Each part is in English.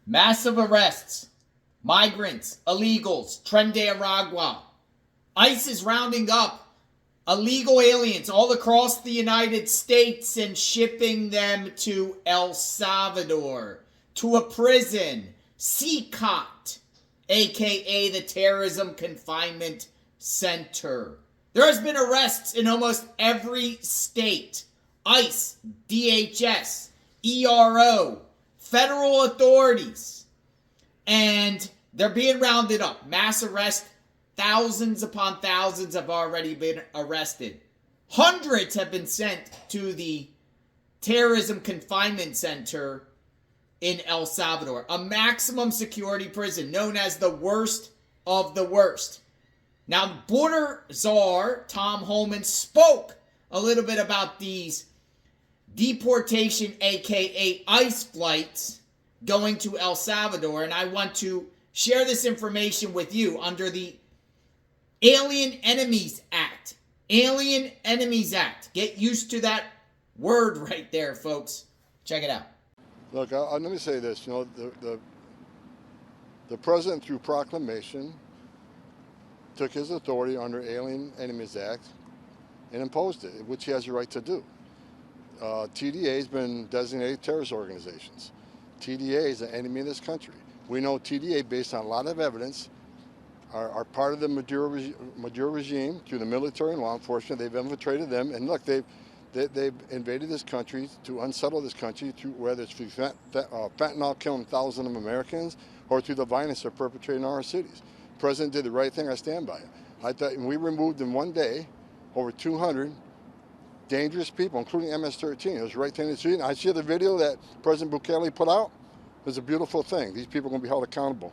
Massive arrests. Migrants, illegals, Tren de Aragua. ICE is rounding up illegal aliens all across the United States and shipping them to El Salvador, to a prison, CCOT, aka the Terrorism Confinement Center. There has been arrests in almost every state. ICE, DHS, ERO, federal authorities. And they're being rounded up. Mass arrest. Thousands upon thousands have already been arrested. Hundreds have been sent to the Terrorism Confinement Center in El Salvador, a maximum security prison known as the worst of the worst. Now, Border Czar Tom Homan spoke a little bit about these deportation, aka ICE flights, going to El Salvador, and I want to share this information with you under the Alien Enemies Act. Alien Enemies Act. Get used to that word right there, folks. Check it out. Look, let me say this. You know, the president, through proclamation, took his authority under Alien Enemies Act and imposed it, which he has the right to do. TDA has been designated terrorist organizations. TDA is an enemy of this country. We know TDA, based on a lot of evidence, are part of the Maduro regime through the military and law enforcement. They've infiltrated them, and look, they've invaded this country to unsettle this country, through whether it's through fentanyl killing thousands of Americans or through the violence they're perpetrating in our cities. The president did the right thing. I stand by it. I thought we removed in one day over 200 dangerous people, including MS-13. It was the right thing to do. And I see the video that President Bukele put out. It was a beautiful thing. These people are going to be held accountable.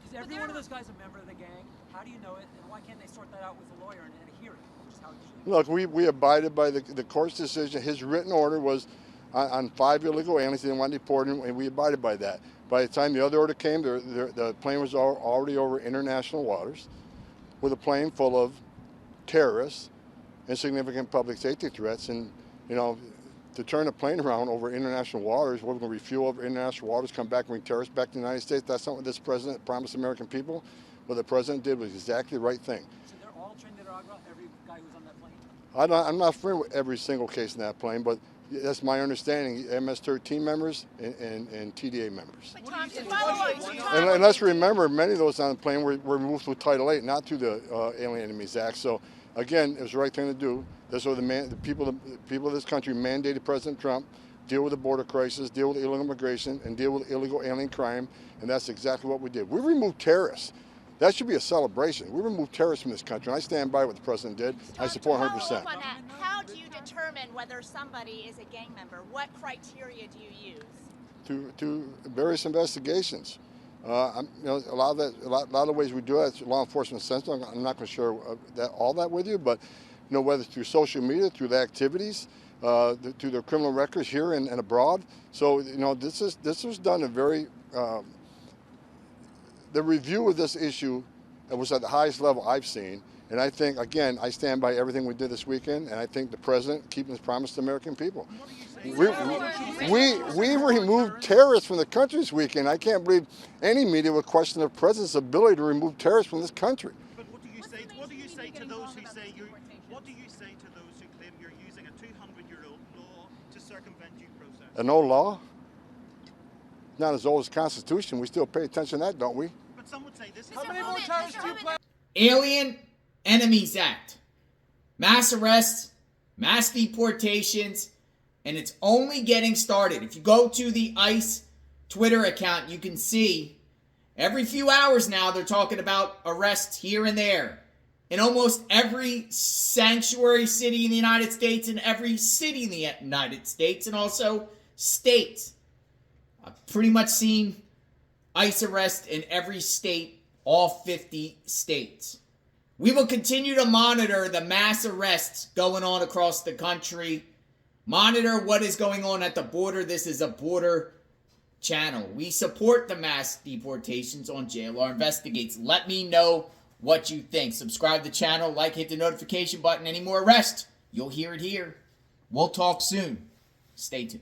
Is every one of those guys a member of the gang? How do you know it, and why can't they sort that out with a lawyer and at a hearing? Look, we abided by the court's decision. His written order was on 5 illegal aliens. They didn't want to deport them, and we abided by that. By the time the other order came, the plane was already over international waters with a plane full of terrorists and significant public safety threats. And, you know, to turn a plane around over international waters, we're going to refuel over international waters, come back and bring terrorists back to the United States. That's not what this president promised American people. What the president did was exactly the right thing. So they're all Tren de Aragua, every guy who's on that plane? I'm not familiar with every single case in that plane, but that's my understanding. MS-13 members and TDA members. And let's remember, many of those on the plane were moved through Title 8, not through the Alien Enemies Act. So again, it was the right thing to do. That's what the people of this country mandated President Trump deal with the border crisis, deal with illegal immigration, and deal with illegal alien crime, and that's exactly what we did. We removed terrorists. That should be a celebration. We removed terrorists from this country, and I stand by what the president did. I support 100%. How do you determine whether somebody is a gang member? What criteria do you use? To various investigations. You know, a lot of the ways we do it, it's law enforcement sensitive. I'm not going to share all that with you, but you know, whether through social media, through the activities, through their criminal records here and abroad. So you know, this was done a very the review of this issue was at the highest level I've seen, and I think, again, I stand by everything we did this weekend, and I think the president keeping his promise to the American people. We removed terrorists from the country this weekend. I can't believe any media would question the president's ability to remove terrorists from this country. But what do you say to those who say what do you say to those who claim you're using a 200-year-old law to circumvent due process? An old law? Not as old as the Constitution. We still pay attention to that, don't we? But some would say this is How many more terrorists do you plan? Alien Enemies Act. Mass arrests, mass deportations, and it's only getting started. If you go to the ICE Twitter account, you can see every few hours now they're talking about arrests here and there. In almost every sanctuary city in the United States and every city in the United States and also states. I've pretty much seen ICE arrest in every state, all 50 states. We will continue to monitor the mass arrests going on across the country. Monitor what is going on at the border. This is a border channel. We support the mass deportations on JLR Investigates. Let me know what you think. Subscribe to the channel, like, hit the notification button. Any more arrests, you'll hear it here. We'll talk soon. Stay tuned.